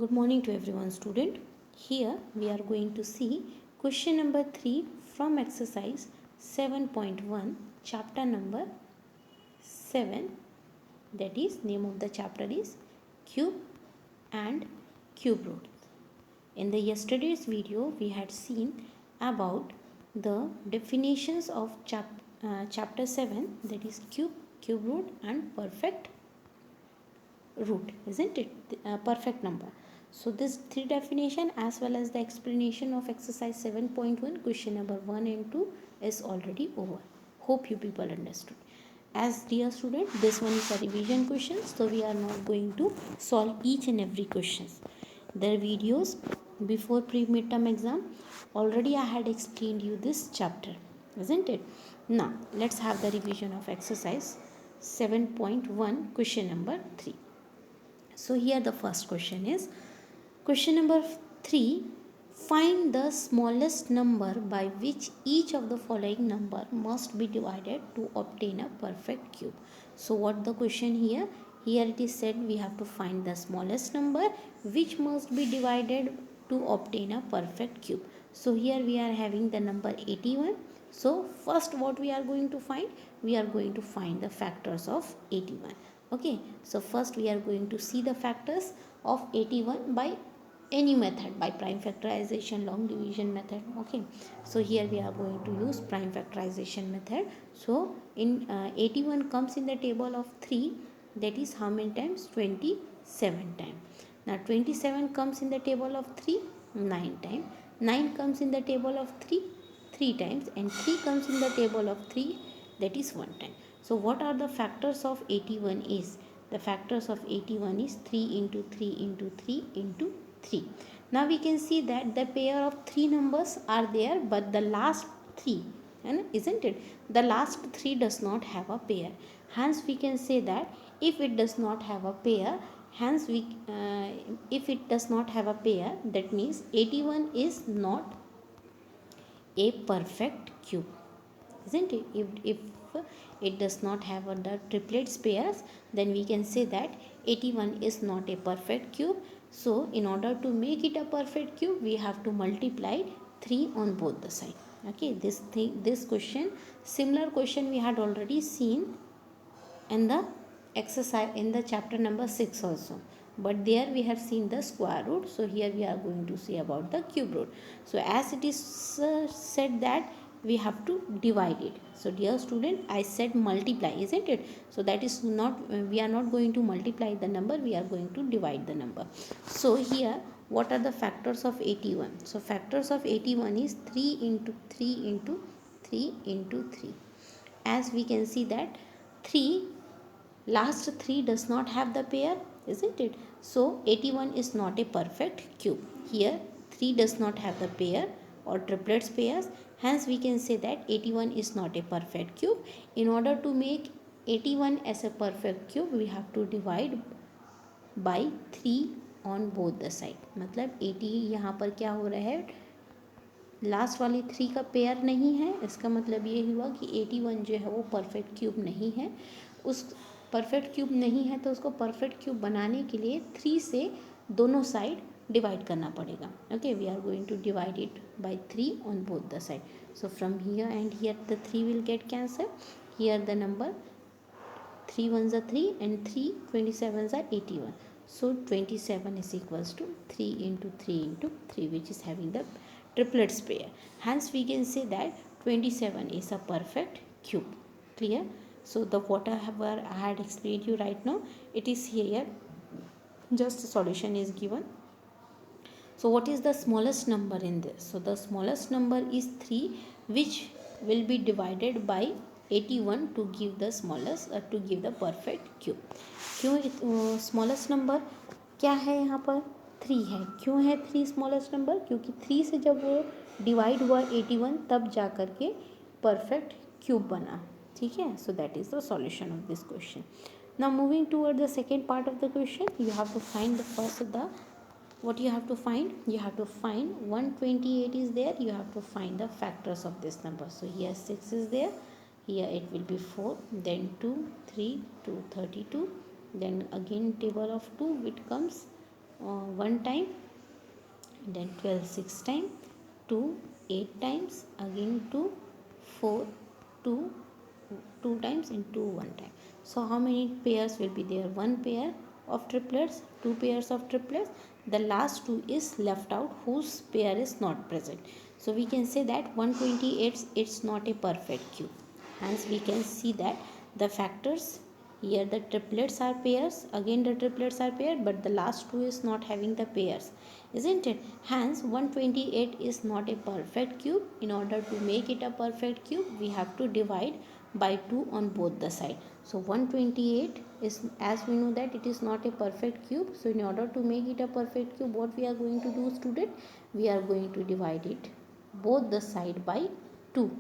Good morning to everyone, student. Here we are going to see question number 3 from exercise 7.1, chapter number 7. That is, name of the chapter is cube and cube root. In the yesterday's video, we had seen about the definitions of chapter 7, that is cube, cube root and perfect root, isn't it? Perfect number. So this three definition as well as the explanation of exercise 7.1 question number 1 and 2 is already over. Hope you people understood. As dear student, this one is a revision question, so we are not going to solve each and every questions. Their videos before pre-midterm exam already I had explained you this chapter, isn't it? Now let's have the revision of exercise 7.1 question number 3. So here the first question is question number 3. Find the smallest number by which each of the following number must be divided to obtain a perfect cube. So what the question here? Here it is said we have to find the smallest number which must be divided to obtain a perfect cube. So here we are having the number 81. So first what we are going to find? We are going to find the factors of 81. Okay, so first we are going to see the factors of 81 by any method, by prime factorization, long division method. Okay, so here we are going to use prime factorization method. So in 81 comes in the table of 3, that is how many times? 27 times. Now 27 comes in the table of 3, 9 times. 9 comes in the table of 3, 3 times, and 3 comes in the table of 3, that is 1 time. So what are the factors of 81 is? The factors of 81 is 3 into 3 into 3 into 3. Now we can see that the pair of 3 numbers are there, but the last 3, isn't it? The last 3 does not have a pair. Hence we can say that if it does not have a pair, if it does not have a pair, that means 81 is not a perfect cube, isn't it? If it does not have the triplets pairs, then we can say that 81 is not a perfect cube. So in order to make it a perfect cube, we have to multiply 3 on both the side. Okay, this question, similar question we had already seen in the exercise in the chapter number 6 also, but there we have seen the square root. So here we are going to see about the cube root. So as it is said that we have to divide it. So dear student, I said multiply, isn't it? So that is not, we are not going to multiply the number, we are going to divide the number. So here what are the factors of 81? So factors of 81 is 3 into 3 into 3 into 3. As we can see that 3, last 3 does not have the pair, isn't it? So 81 is not a perfect cube. Here 3 does not have the pair or triplets pairs, hence we can say that 81 is not a perfect cube. In order to make 81 as a perfect cube, we have to divide by 3 on both the side. मतलब 80 यहाँ पर क्या हो रहा है, last वाली 3 का pair नहीं है, इसका मतलब ये हुआ कि 81 जो है वो परफेक्ट क्यूब नहीं है। उस परफेक्ट क्यूब नहीं है तो उसको परफेक्ट क्यूब बनाने के लिए 3 से दोनों साइड डिवाइड करना पड़ेगा. Okay, we are going to divide it by 3 on both the side. So from here and here the 3 will get cancel. Here the number 3 ones are 3 and 3 27s are 81. So 27 is equals to 3 into 3 into 3, which is having the triplets pair. Hence we can say that 27 is a perfect cube. Clear? So the whatever I had explained you right now, it is here. Just the solution is given. So what is the smallest number in this? So the smallest number is 3, which will be divided by 81 to give the smallest to give the perfect cube. क्यों smallest number क्या है यहाँ पर? 3 है. क्यों है 3 smallest number? क्योंकि 3 से जब वो डिवाइड हुआ 81 तब जा कर के परफेक्ट क्यूब बना. ठीक है. So that is the solution of this question. Now moving toward the second part of the question, you have to find the first the what you have to find. You have to find 128 is there, you have to find the factors of this number. So here 6 is there, here it will be 4, then 2 3 2 32, then again table of 2 which comes 1 time, then 12 6 time, 2 8 times, again 2 4 2 2 times, into 1 time. So how many pairs will be there? One pair of triplets, two pairs of triplets, the last two is left out whose pair is not present. So we can say that 128, it's not a perfect cube. Hence we can see that the factors here, the triplets are pairs, again the triplets are paired, but the last two is not having the pairs, isn't it? Hence 128 is not a perfect cube. In order to make it a perfect cube, we have to divide by 2 on both the side. So 128 is, as we know that it is not a perfect cube, so in order to make it a perfect cube, what we are going to do, student? We are going to divide it both the side by 2,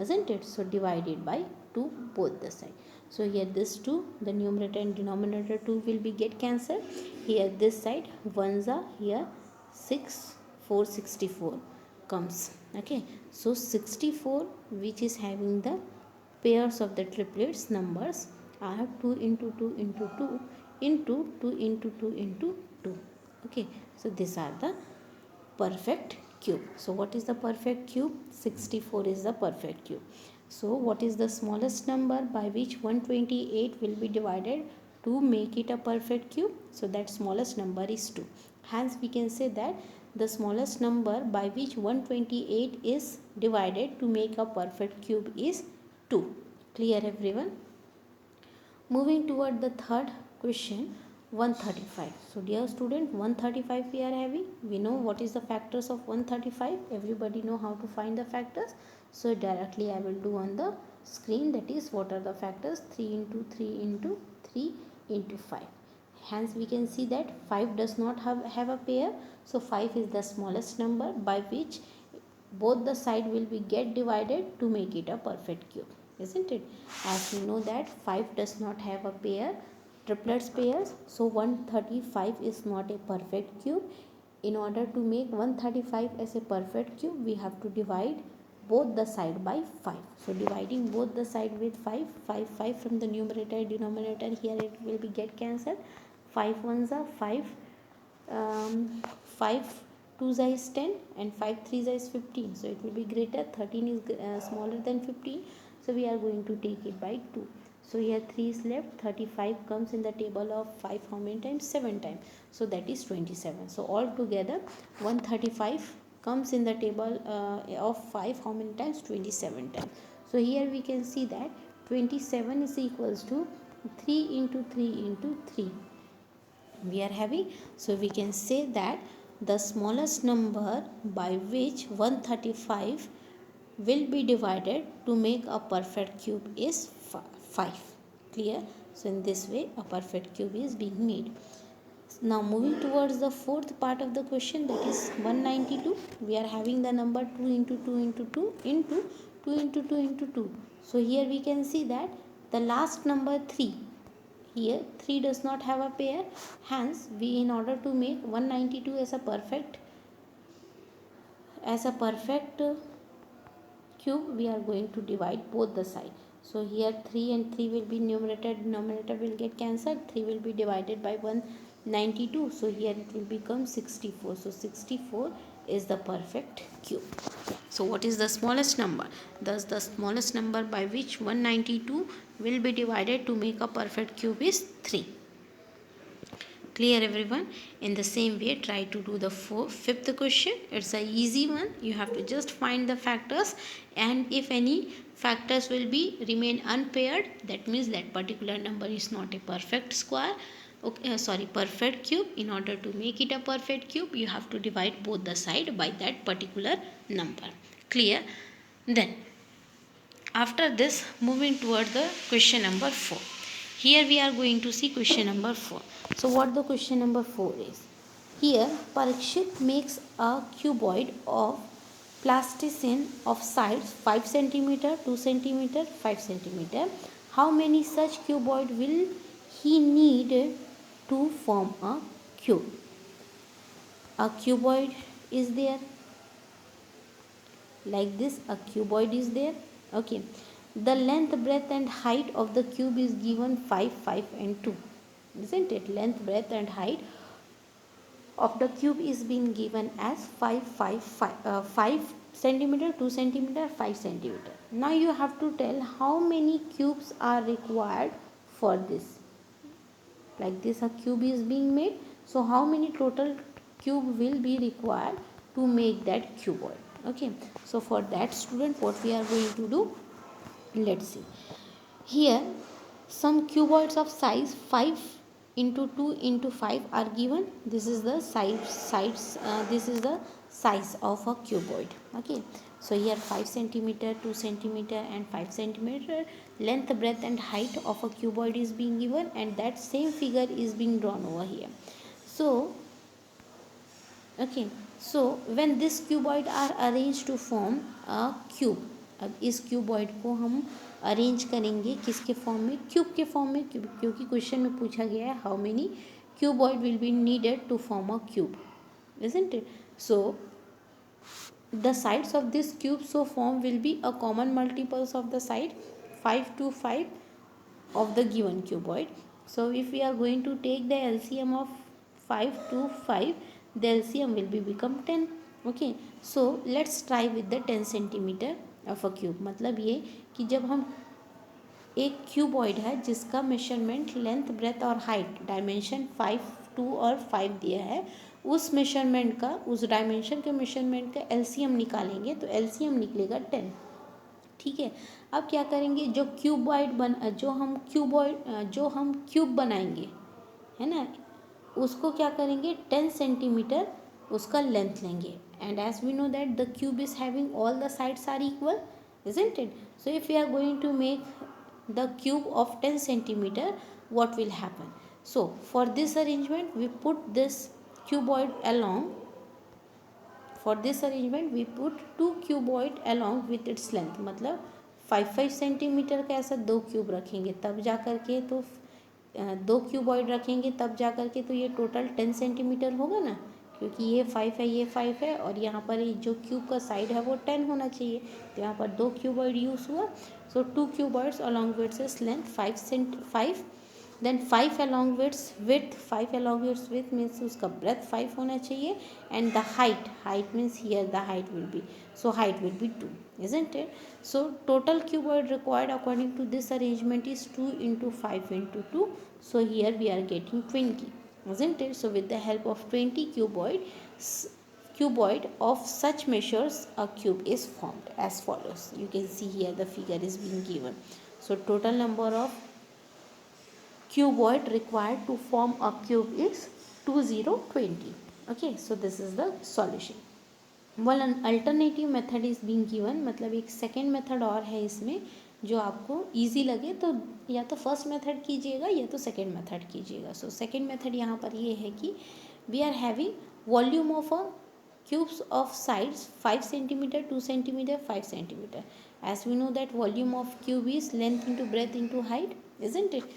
isn't it? So divided by 2 both the side. So here this 2, the numerator and denominator 2 will be get cancelled. Here this side ones are here, 6 4 64 comes. Okay, so 64, which is having the pairs of the triplets numbers, are 2 into 2 into 2 into 2 into 2 into 2. Okay, so these are the perfect cube. So what is the perfect cube? 64 is the perfect cube. So what is the smallest number by which 128 will be divided to make it a perfect cube? So that smallest number is 2. Hence we can say that the smallest number by which 128 is divided to make a perfect cube is 2. Clear everyone? Moving toward the third question, 135. So dear student, 135 we are having. We know what is the factors of 135. Everybody know how to find the factors. So directly I will do on the screen, that is what are the factors? 3 into 3 into 3 into 5. Hence we can see that 5 does not have a pair. So 5 is the smallest number by which both the side will be get divided to make it a perfect cube, isn't it? As we know that 5 does not have a pair, triplets pairs, so 135 is not a perfect cube. In order to make 135 as a perfect cube, we have to divide both the side by 5. So dividing both the side with 5, 5 from the numerator and denominator, here it will be get cancelled. 5 ones are 5, 5 2s is 10 and 5 3s is 15, so it will be greater. 13 is smaller than 15, so we are going to take it by 2. So here 3 is left. 35 comes in the table of 5 how many times? 7 times, so that is 27. So altogether 135 comes in the table of 5 how many times? 27 times. So here we can see that 27 is equals to 3 into 3 into 3 we are having. So we can say that the smallest number by which 135 will be divided to make a perfect cube is 5. Clear? So in this way a perfect cube is being made. Now moving towards the fourth part of the question, that is 192. We are having the number 2 into 2 into 2 into 2 into 2 into 2. So here we can see that the last number 3, here 3 does not have a pair. Hence we, in order to make 192 as a perfect cube, we are going to divide both the side. So here 3 and 3 will be numerator, denominator will get cancelled. 3 will be divided by 192, so here it will become 64. So 64 is the perfect cube. So what is the smallest number? Thus the smallest number by which 192 will be divided to make a perfect cube is 3. Clear everyone? In the same way, try to do the fifth question. It's a easy one. You have to just find the factors, and if any factors will be remain unpaired, that means that particular number is not a perfect square. Okay, perfect cube. In order to make it a perfect cube, you have to divide both the side by that particular number. Clear? Then after this, moving toward the question number 4. Here we are going to see question number 4. So what the question number 4 is? Here Parikshit makes a cuboid of plasticine of sides 5 cm, 2 cm, 5 cm. How many such cuboid will he need to form a cube? A cuboid is there, like this, a cuboid is there. Okay, the length, breadth and height of the cube is given 5, 5 and 2, isn't it? Length, breadth and height of the cube is being given as 5 centimeter, 2 centimeter, 5 centimeter. Now you have to tell how many cubes are required for this. Like this a cube is being made, so how many total cube will be required to make that cuboid. Okay, so for that student, what we are going to do, let's see. Here some cuboids of size 5 into 2 into 5 are given. This is the this is the size of a cuboid. Okay, so here 5 centimeter, 2 centimeter and 5 centimeter length, breadth and height of a cuboid is being given, and that same figure is being drawn over here. So okay, so when this cuboid are arranged to form a cube, अब इस cuboid को हम arrange करेंगे किसके form में, cube के form में, क्योंकि क्वेश्चन में पूछा गया है how many cuboid will be needed to form a cube, isn't it? So the sides of this cube so form will be a common multiples of the side 5 to 5 of the given cuboid. So if we are going to take the LCM of 5 to 5, the LCM will be become 10. Okay, so let's try with the 10 centimeter of a cube. मतलब ये कि जब हम एक cuboid है जिसका measurement length, breath और height dimension 5, 2 और 5 दिया है, उस मेजरमेंट का, उस डायमेंशन के मेजरमेंट का एलसीएम निकालेंगे तो एलसीएम निकलेगा 10. ठीक है, अब क्या करेंगे, जो हम क्यूब बनाएंगे है ना, उसको क्या करेंगे 10 सेंटीमीटर उसका लेंथ लेंगे. And as we know that the cube is having all the sides are equal, isn't it? So if we are going to make the cube of 10 centimeter, what will happen? So for this arrangement we put this cuboid along, for this arrangement we put two cuboid along with its length. मतलब 5 centimetre का ऐसा दो cube रखेंगे तब जा कर के, तो दो क्यूबॉइड रखेंगे तब जा कर के तो ये टोटल 10 सेंटीमीटर होगा ना, क्योंकि ये 5 है, ये 5 है और यहाँ पर जो क्यूब का साइड है वो 10 होना चाहिए, तो यहाँ पर दो क्यूबॉइड यूज़ हुआ. So two cuboids along with this length 5, then 5 along with 5 along with means उसका ब्रेथ 5 होना चाहिए, and the height means here the height will be, so height will be 2, isn't it? So total cuboid required according to this arrangement is 2 into 5 into 2, so here we are getting 20, isn't it? So with the help of 20 cuboid of such measures a cube is formed as follows. You can see here the figure is being given. So total number of cuboid required to form a cube is 2020. Okay, so this is the solution. One alternative method is being given, मतलब एक second method और है इसमें जो आपको easy लगे तो या तो फर्स्ट मेथड कीजिएगा या तो सेकेंड मेथड कीजिएगा. सो सेकेंड मेथड यहाँ पर ये है कि we are having volume of a cubes of sides 5 centimetre, 2 centimetre, 5 centimetre. As we know that volume of cube is length into breadth into height, isn't it?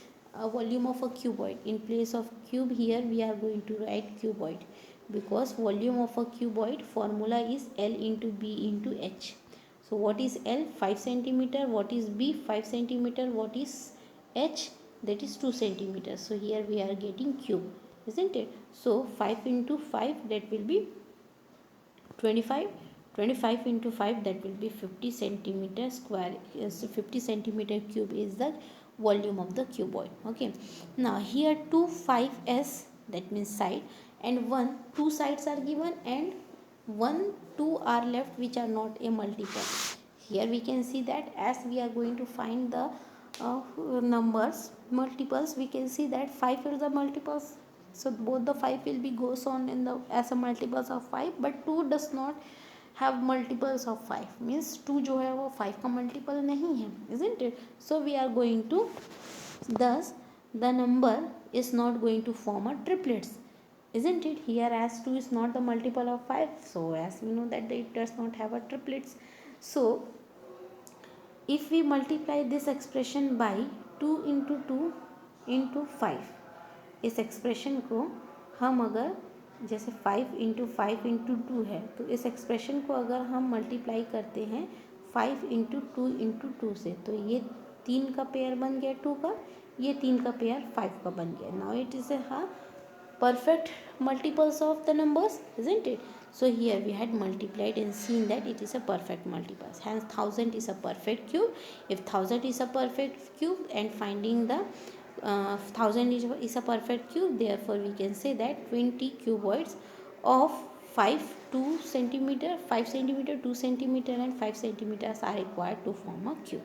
Volume of a cuboid, in place of cube here we are going to write cuboid, because volume of a cuboid formula is L into B into H. So what is L? 5 centimeter. What is B? 5 centimeter. What is H? That is 2 centimeter. So here we are getting cube, isn't it? So 5 into 5, that will be 25. 25 into 5, that will be 50 centimeter square. 50 centimeter cube is the volume of the cuboid. Okay, now here 2 5s, that means side, and 2 sides are given, and 2 are left which are not a multiple. Here we can see that as we are going to find the multiples, we can see that 5 is the multiples, so both the 5 will be goes on in the as a multiples of 5, but 2 does not have multiples of 5, means 2 जो है वो 5 का multiple नहीं है, isn't it? So we are going to, thus the number is not going to form a triplets, isn't it? Here as 2 is not the multiple of 5, so as we know that it does not have a triplets. So if we multiply this expression by 2 into 2 into 5, इस expression को हम अगर जैसे 5 into 5 into 2 है, तो इस expression को अगर हम मल्टीप्लाई करते हैं 5 इंटू 2 इंटू 2 से, तो ये 3 का पेयर बन गया 2 का, ये 3 का पेयर 5 का बन गया. Now it is perfect multiples of the numbers, isn't it? So here we had multiplied and seen that it is a perfect multiples. Hence 1000 is a perfect cube. If 1000 is a perfect cube and finding the 1000 is a perfect cube, therefore we can say that 20 cuboids of 5 2 centimeter, 5 centimeter, 2 centimeter and 5 centimeters are required to form a cube.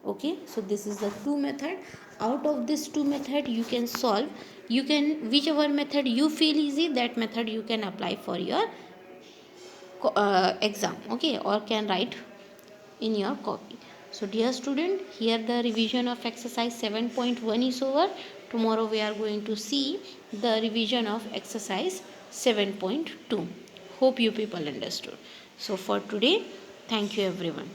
Okay, so this is the two method. Out of this two method you can solve, you can, whichever method you feel easy, that method you can apply for your exam, okay, or can write in your copy. So dear student, here the revision of exercise 7.1 is over. Tomorrow we are going to see the revision of exercise 7.2. Hope you people understood. So for today, thank you everyone.